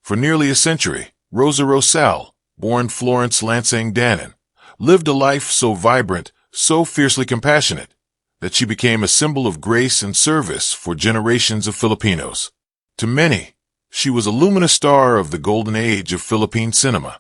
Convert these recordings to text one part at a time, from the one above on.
For nearly a century, Rosa Rosal, born Florence Lansang Danon, lived a life so vibrant, so fiercely compassionate, that she became a symbol of grace and service for generations of Filipinos. To many, she was a luminous star of the Golden Age of Philippine cinema.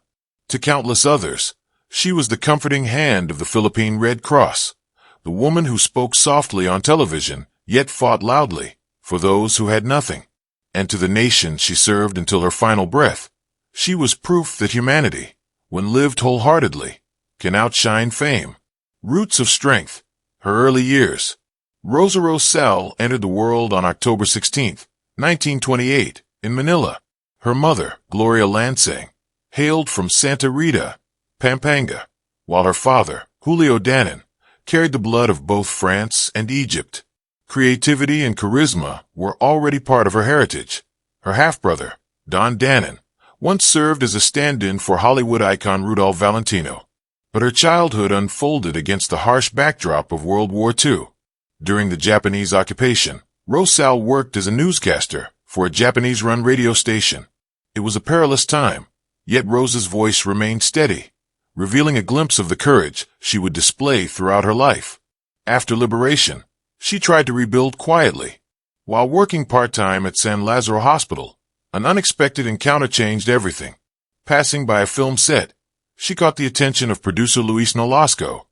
To countless others, she was the comforting hand of the Philippine Red Cross, the woman who spoke softly on television, yet fought loudly for those who had nothing. And to the nation she served until her final breath, she was proof that humanity, when lived wholeheartedly, can outshine fame. Roots of strength. Her early years. Rosa Rosal entered the world on October 16, 1928, in Manila. Her mother, Gloria Lansang, hailed from Santa Rita, Pampanga, while her father, Julio Danon, carried the blood of both France and Egypt. Creativity and charisma were already part of her heritage. Her half-brother, Don Danon, once served as a stand-in for Hollywood icon Rudolph Valentino. But her childhood unfolded against the harsh backdrop of World War II. During the Japanese occupation, Rosal worked as a newscaster for a Japanese-run radio station. It was a perilous time, yet Rosa's voice remained steady, revealing a glimpse of the courage she would display throughout her life. After liberation, she tried to rebuild quietly. While working part-time at San Lazaro Hospital, an unexpected encounter changed everything. Passing by a film set, she caught the attention of producer Luis Nolasco,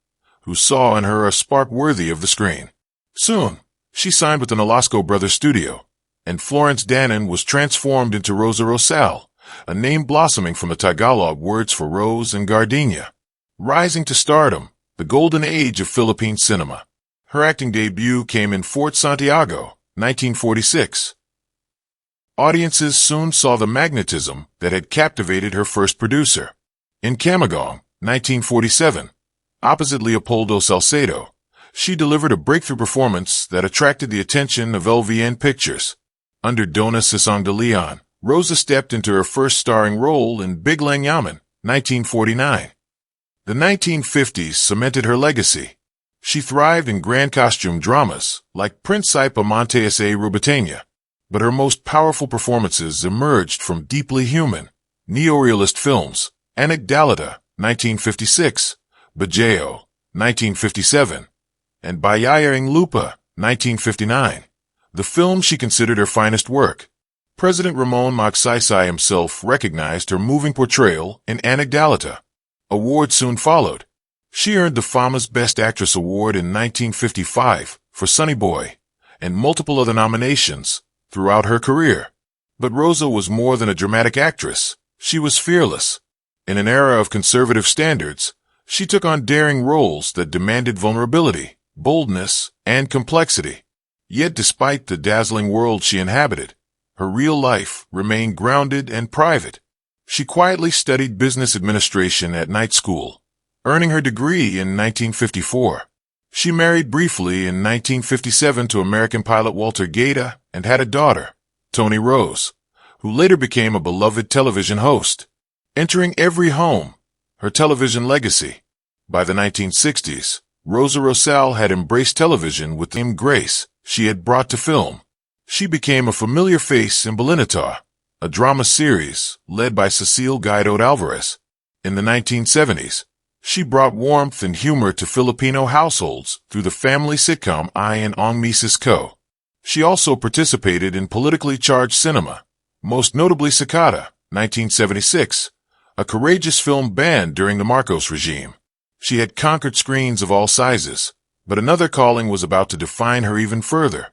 who saw in her a spark worthy of the screen. Soon, she signed with the Nolasco Brothers studio, and Florence Danon was transformed into Rosa Rosal, a name blossoming from the Tagalog words for rose and gardenia. Rising to stardom, the Golden Age of Philippine cinema. Her acting debut came in Fort Santiago, 1946. Audiences soon saw the magnetism that had captivated her first producer. In Camagong, 1947, opposite Leopoldo Salcedo, she delivered a breakthrough performance that attracted the attention of LVN Pictures. Under Dona Sisong de Leon, Rosa stepped into her first starring role in Biglang Yaman, 1949. The 1950s cemented her legacy. She thrived in grand costume dramas like Principe Amantes a Rubatania, but her most powerful performances emerged from deeply human, neorealist films. Anegdalita, 1956, Bajeo, 1957, and Bayaring Lupa, 1959, the film she considered her finest work. President Ramon Magsaysay himself recognized her moving portrayal in Anegdalita. Awards soon followed. She earned the FAMA's Best Actress Award in 1955 for Sunny Boy, and multiple other nominations throughout her career. But Rosa was more than a dramatic actress. She was fearless. In an era of conservative standards, she took on daring roles that demanded vulnerability, boldness, and complexity. Yet despite the dazzling world she inhabited, her real life remained grounded and private. She quietly studied business administration at night school, earning her degree in 1954. She married briefly in 1957 to American pilot Walter Gaeta and had a daughter, Toni Rose, who later became a beloved television host. Entering every home, her television legacy. By the 1960s, Rosa Rosal had embraced television with the same grace she had brought to film. She became a familiar face in Balinata, a drama series led by Cecile Guido Alvarez. In the 1970s, she brought warmth and humor to Filipino households through the family sitcom I and Ong Misis Ko. She also participated in politically charged cinema, most notably Sakata, 1976, a courageous film banned during the Marcos regime. She had conquered screens of all sizes, but another calling was about to define her even further.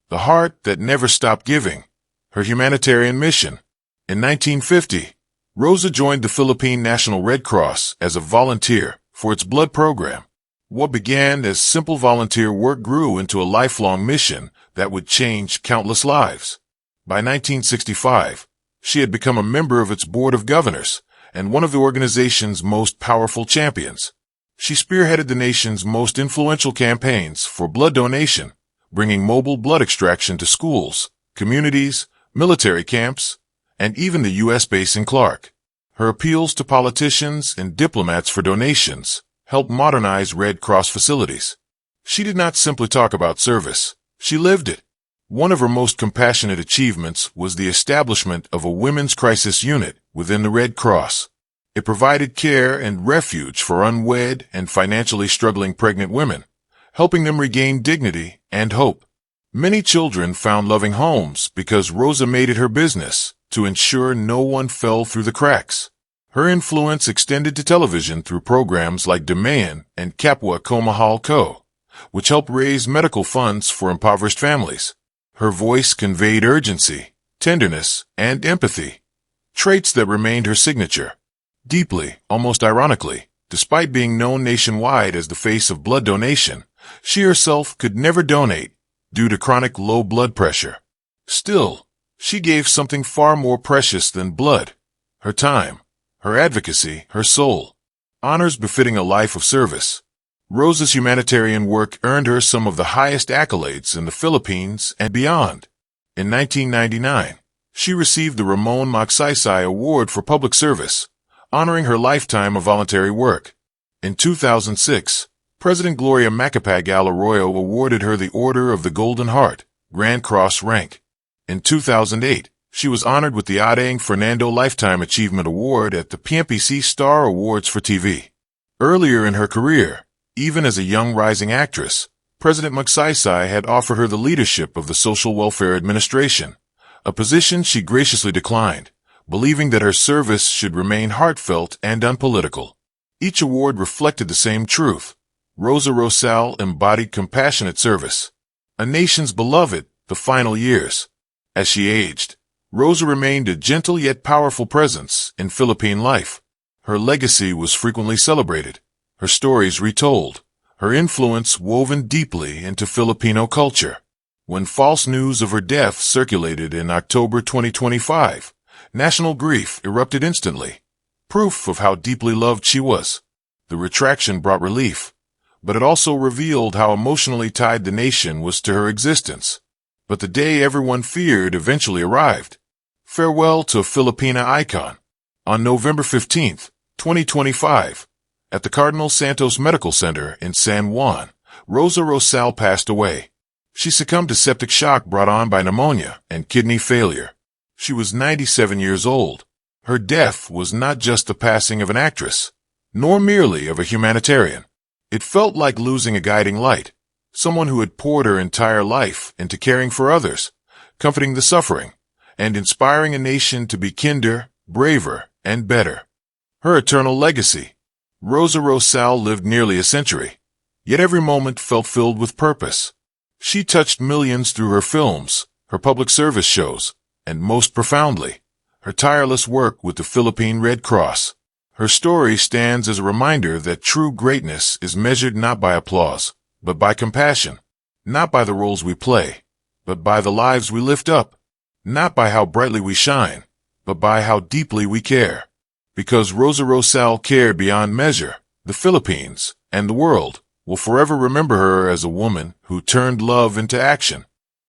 The heart that never stopped giving. Her humanitarian mission. In 1950, Rosa joined the Philippine National Red Cross as a volunteer for its blood program. What began as simple volunteer work grew into a lifelong mission that would change countless lives. By 1965, she had become a member of its board of governors and one of the organization's most powerful champions. She spearheaded the nation's most influential campaigns for blood donation, bringing mobile blood extraction to schools, communities, military camps, and even the U.S. base in Clark. Her appeals to politicians and diplomats for donations helped modernize Red Cross facilities. She did not simply talk about service, she lived it. One of her most compassionate achievements was the establishment of a women's crisis unit within the Red Cross. It provided care and refuge for unwed and financially struggling pregnant women, helping them regain dignity and hope. Many children found loving homes because Rosa made it her business to ensure no one fell through the cracks. Her influence extended to television through programs like Demayan and Kapwa Komahal Ko, which helped raise medical funds for impoverished families. Her voice conveyed urgency, tenderness, and empathy, traits that remained her signature. Deeply, almost ironically, despite being known nationwide as the face of blood donation, she herself could never donate due to chronic low blood pressure. Still, she gave something far more precious than blood: her time, her advocacy, her soul. Honors befitting a life of service. Rosa's humanitarian work earned her some of the highest accolades in the Philippines and beyond. In 1999, she received the Ramon Magsaysay Award for Public Service, honoring her lifetime of voluntary work. In 2006, President Gloria Macapagal Arroyo awarded her the Order of the Golden Heart, Grand Cross rank. In 2008, she was honored with the Adang Fernando Lifetime Achievement Award at the PMPC Star Awards for TV. Earlier in her career, even as a young rising actress, President Magsaysay had offered her the leadership of the Social Welfare Administration, a position she graciously declined, believing that her service should remain heartfelt and unpolitical. Each award reflected the same truth. Rosa Rosal embodied compassionate service. A nation's beloved, the final years. As she aged, Rosa remained a gentle yet powerful presence in Philippine life. Her legacy was frequently celebrated, her stories retold, her influence woven deeply into Filipino culture. When false news of her death circulated in October 2025, national grief erupted instantly, proof of how deeply loved she was. The retraction brought relief, but it also revealed how emotionally tied the nation was to her existence. But the day everyone feared eventually arrived. Farewell to a Filipina icon. On November 15, 2025, at the Cardinal Santos Medical Center in San Juan, Rosa Rosal passed away. She succumbed to septic shock brought on by pneumonia and kidney failure. She was 97 years old. Her death was not just the passing of an actress, nor merely of a humanitarian. It felt like losing a guiding light, someone who had poured her entire life into caring for others, comforting the suffering, and inspiring a nation to be kinder, braver, and better. Her eternal legacy. Rosa Rosal lived nearly a century, yet every moment felt filled with purpose. She touched millions through her films, her public service shows, and most profoundly, her tireless work with the Philippine Red Cross. Her story stands as a reminder that true greatness is measured not by applause, but by compassion, not by the roles we play, but by the lives we lift up, not by how brightly we shine, but by how deeply we care. Because Rosa Rosal cared beyond measure, the Philippines and the world will forever remember her as a woman who turned love into action,